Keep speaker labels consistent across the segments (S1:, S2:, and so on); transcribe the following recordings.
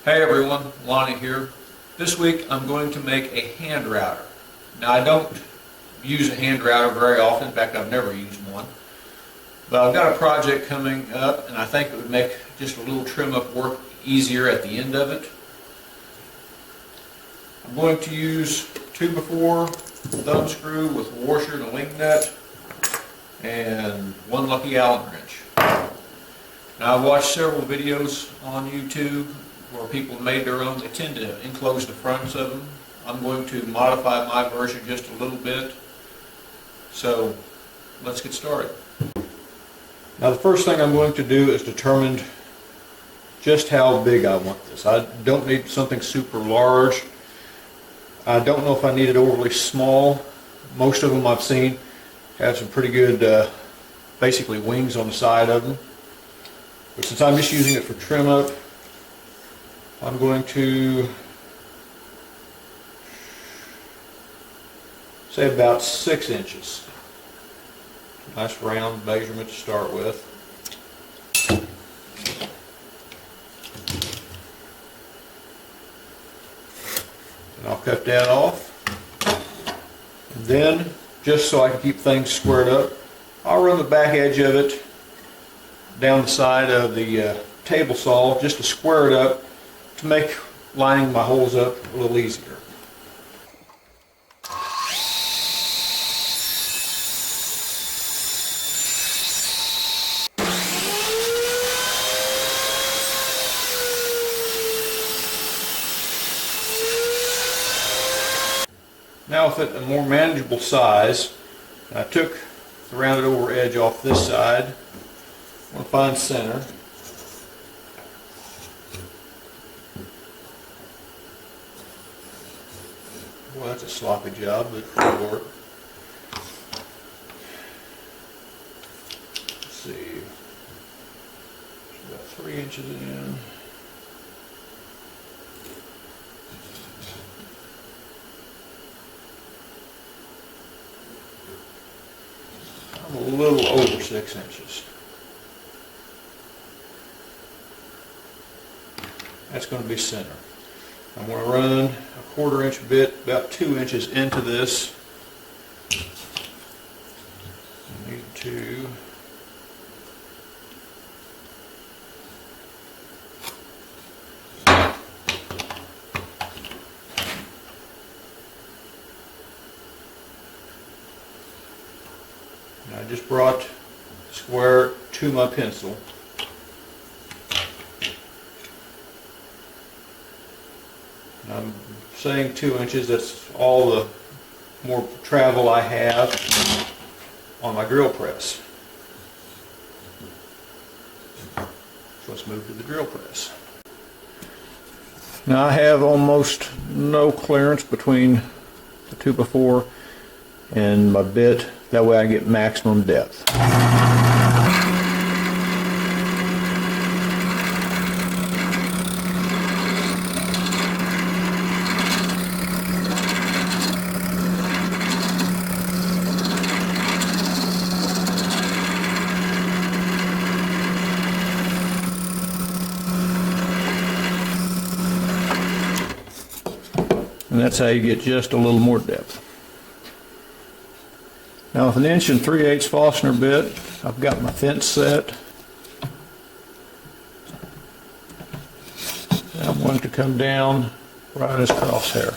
S1: Hey everyone, Lonnie here. This week I'm going to make a hand router. Now I don't use a hand router very often, in fact I've never used one. But I've got a project coming up and I think it would make just a little trim up work easier at the end of it. I'm going to use 2x4 thumb screw with a washer and a link nut and one lucky Allen wrench. Now I've watched several videos on YouTube where people made their own. They tend to enclose the fronts of them. I'm going to modify my version just a little bit. So let's get started. Now the first thing I'm going to do is determine just how big I want this. I don't need something super large. I don't know if I need it overly small. Most of them I've seen have some pretty good basically wings on the side of them. But since I'm just using it for trim up, I'm going to say about 6 inches. Nice round measurement to start with. And I'll cut that off. And then, just so I can keep things squared up, I'll run the back edge of it down the side of the table saw just to square it up, to make lining my holes up a little easier. Now with it a more manageable size, I took the rounded over edge off this side. I'm going to find center. Well, that's a sloppy job, but it'll work. Let's see. About 3 inches in. I'm a little over 6 inches. That's going to be center. I'm going to run a 1/4 inch bit about 2 inches into this. I need to I just brought the square to my pencil. I'm saying 2 inches, that's all the more travel I have on my drill press. So let's move to the drill press. Now I have almost no clearance between the 2x4 and my bit, that way I get maximum depth. And that's how you get just a little more depth. Now with an 1 3/8" Forstner bit, I've got my fence set. And I'm going to come down right as crosshair.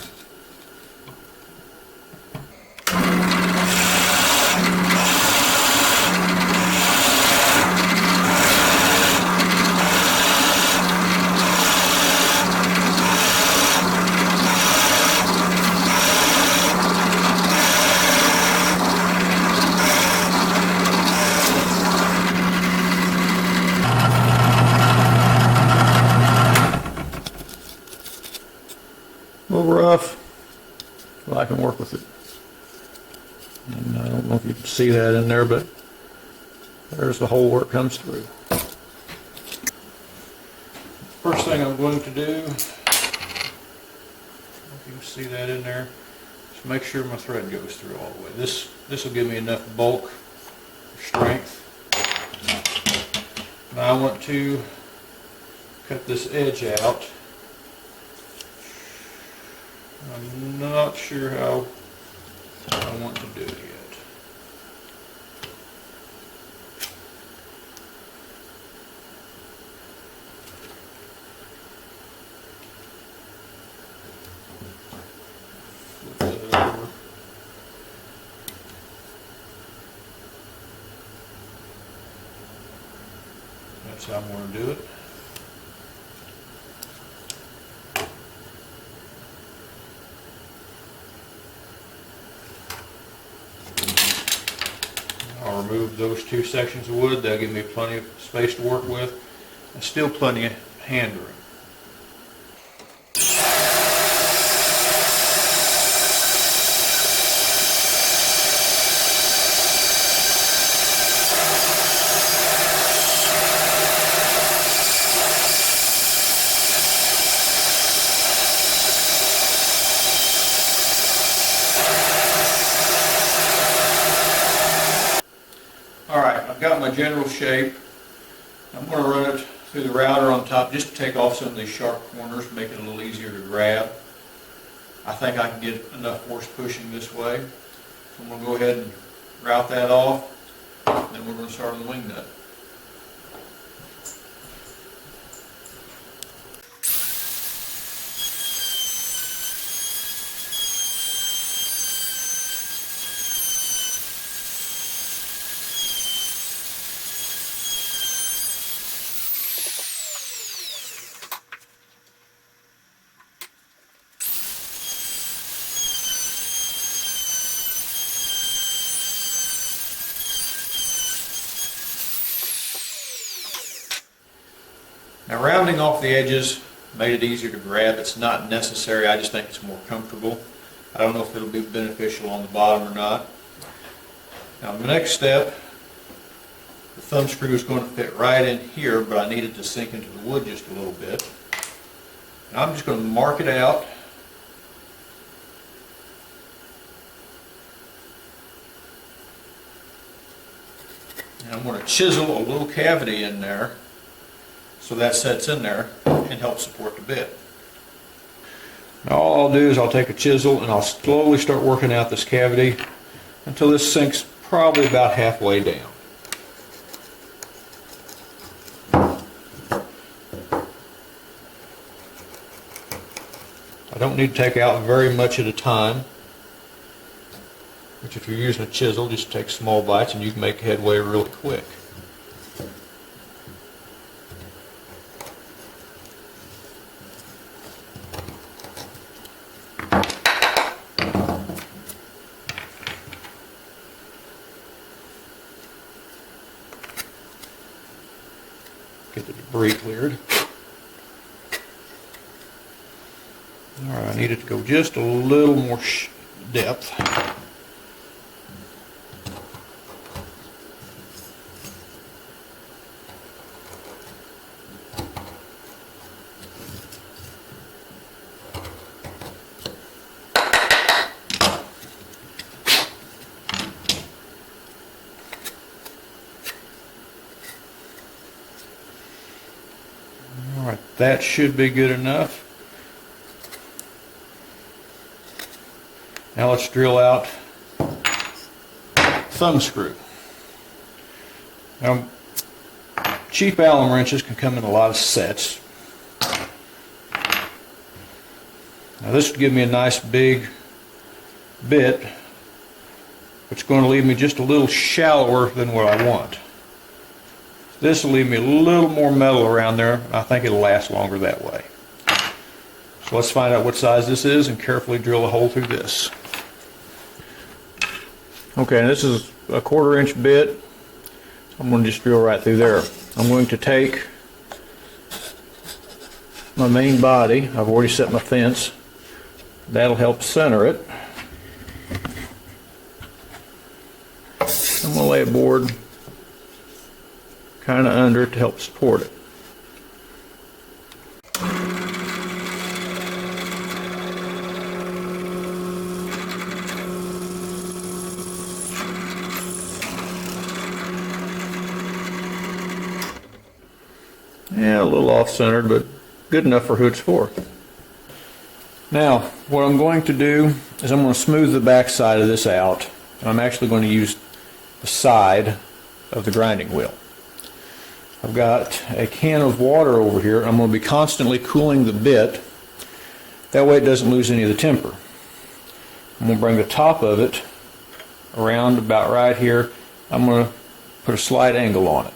S1: A little rough, but I can work with it. And I don't know if you can see that in there, but there's the hole where it comes through. First thing I'm going to do, if you can see that in there, is make sure my thread goes through all the way. This will give me enough bulk or strength. Now I want to cut this edge out I'm not sure how I want to do it yet. Flip it over. That's how I'm going to do it. I'll remove those two sections of wood. That'll give me plenty of space to work with, and still plenty of hand room. Alright, I've got my general shape. I'm going to run it through the router on top just to take off some of these sharp corners, make it a little easier to grab. I think I can get enough force pushing this way. So I'm going to go ahead and route that off, and then we're going to start on the wing nut. Now, rounding off the edges made it easier to grab. It's not necessary, I just think it's more comfortable. I don't know if it'll be beneficial on the bottom or not. Now, the next step, the thumb screw is going to fit right in here, but I need it to sink into the wood just a little bit. Now, I'm just going to mark it out. And I'm going to chisel a little cavity in there, so that sets in there and helps support the bit. Now all I'll do is I'll take a chisel and I'll slowly start working out this cavity until this sinks probably about halfway down. I don't need to take out very much at a time, which if you're using a chisel, just take small bites and you can make headway really quick. Get the debris cleared. Alright, I need it to go just a little more depth. Alright, that should be good enough. Now let's drill out thumb screw. Now, cheap Allen wrenches can come in a lot of sets. Now this would give me a nice big bit, but it's going to leave me just a little shallower than what I want. This will leave me a little more metal around there. I think it'll last longer that way. So let's find out what size this is and carefully drill a hole through this. Okay, and this is a 1/4 inch bit. I'm going to just drill right through there. I'm going to take my main body. I've already set my fence. That'll help center it. I'm going to lay a board kind of under it to help support it. Yeah, a little off-centered, but good enough for who it's for. Now, what I'm going to do is I'm going to smooth the back side of this out. And I'm actually going to use the side of the grinding wheel. I've got a can of water over here. I'm going to be constantly cooling the bit. That way it doesn't lose any of the temper. I'm going to bring the top of it around about right here. I'm going to put a slight angle on it.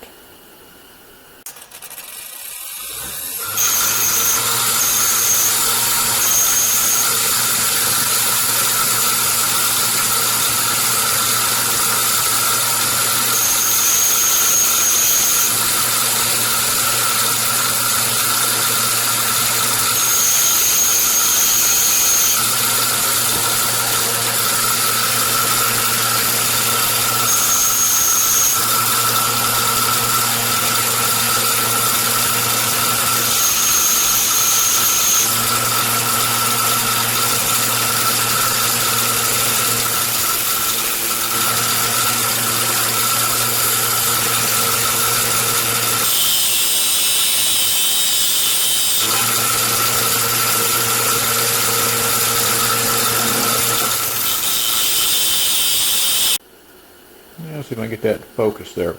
S1: See if I can get that focus there.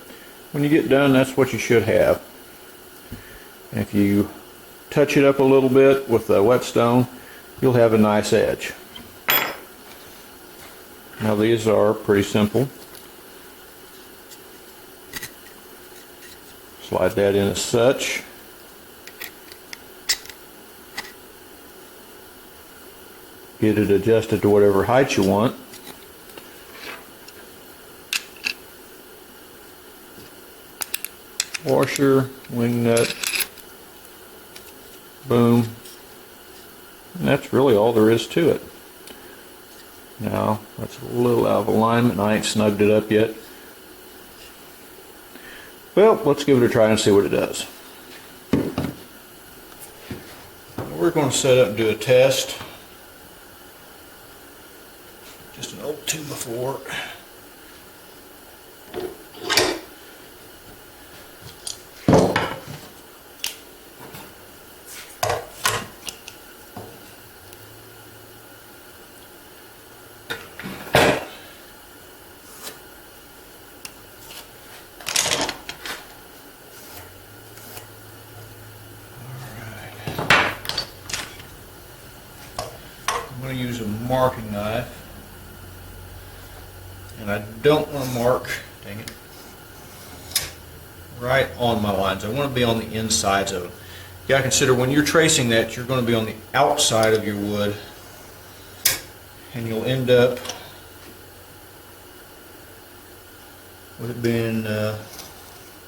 S1: When you get done, that's what you should have. And if you touch it up a little bit with the whetstone, you'll have a nice edge. Now these are pretty simple. Slide that in as such. Get it adjusted to whatever height you want. Washer, wing nut, boom, and that's really all there is to it. Now, that's a little out of alignment, and I ain't snugged it up yet. Well, let's give it a try and see what it does. We're going to set up and do a test. Just an old 2x4. I'm going to use a marking knife, and I don't want to mark, dang it, right on my lines. I want to be on the insides of them. You got to consider when you're tracing that, you're going to be on the outside of your wood, and you'll end up with it being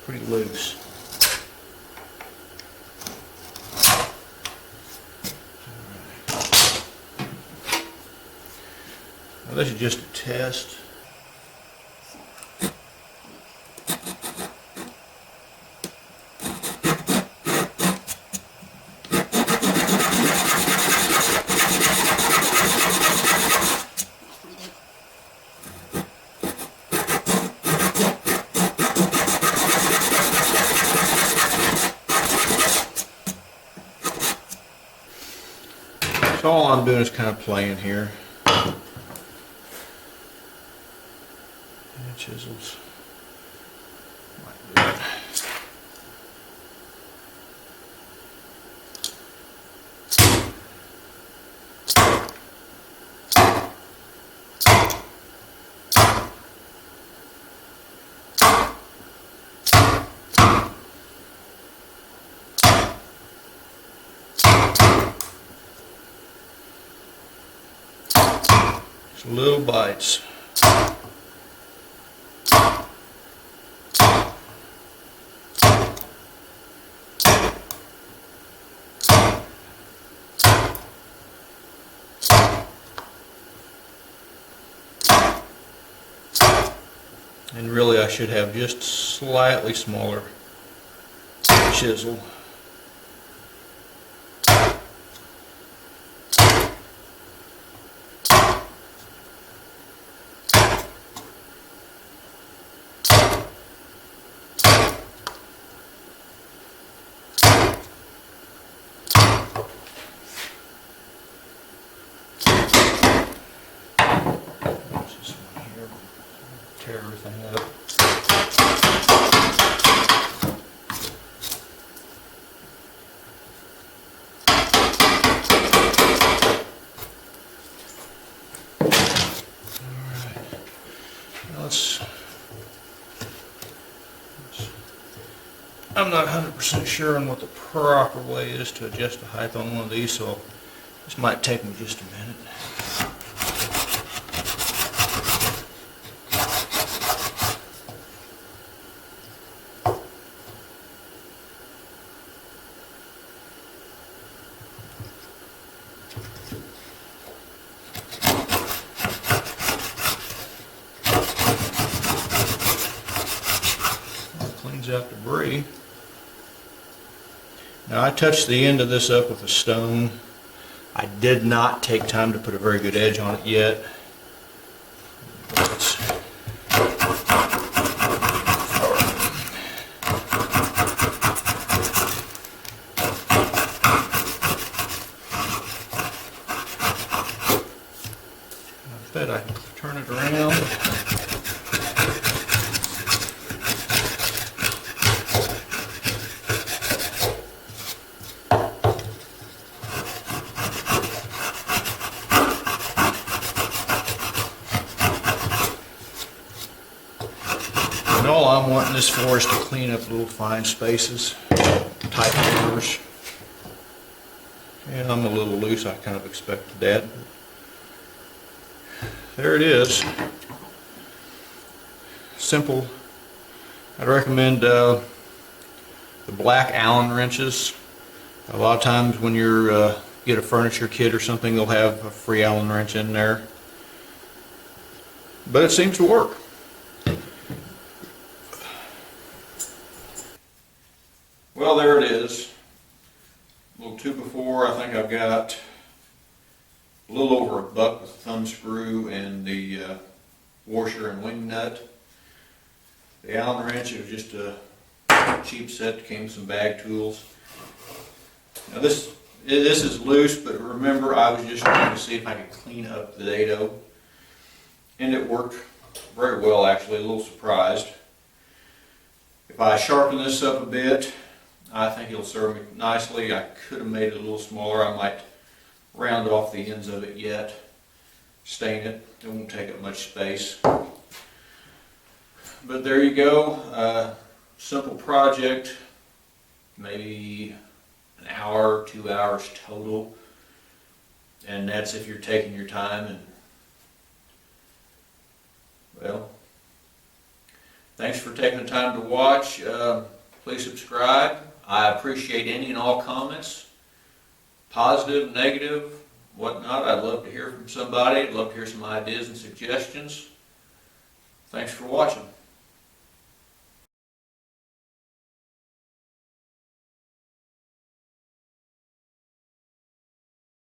S1: pretty loose. Now, this is just a test. So all I'm doing is kind of playing here. Chisels. Might do it. Just little bites. And really I should have just slightly smaller chisel. tear everything up. I'm not 100% sure on what the proper way is to adjust the height on one of these, so this might take me just a minute. Cleans out debris. Now I touched the end of this up with a stone. I did not take time to put a very good edge on it yet. I bet I can turn it around. And all I'm wanting this for is to clean up little fine spaces, tight corners. And I'm a little loose, I kind of expected that. There it is. Simple. I'd recommend the black Allen wrenches. A lot of times when you're get a furniture kit or something, they'll have a free Allen wrench in there. But it seems to work. Well, there it is. A little 2x4. I think I've got a little over $1 with the thumb screw and the washer and wing nut. The Allen wrench, it was just a cheap set that came with some bag tools. Now this is loose, but remember I was just trying to see if I could clean up the dado. And it worked very well actually, a little surprised. If I sharpen this up a bit, I think it'll serve me nicely. I could have made it a little smaller. I might round off the ends of it yet, stain it. It won't take up much space. But there you go. Simple project, maybe an hour, 2 hours total. And that's if you're taking your time. And well, thanks for taking the time to watch. Please subscribe. I appreciate any and all comments, positive, negative, whatnot. I'd love to hear from somebody. I'd love to hear some ideas and suggestions. Thanks for watching.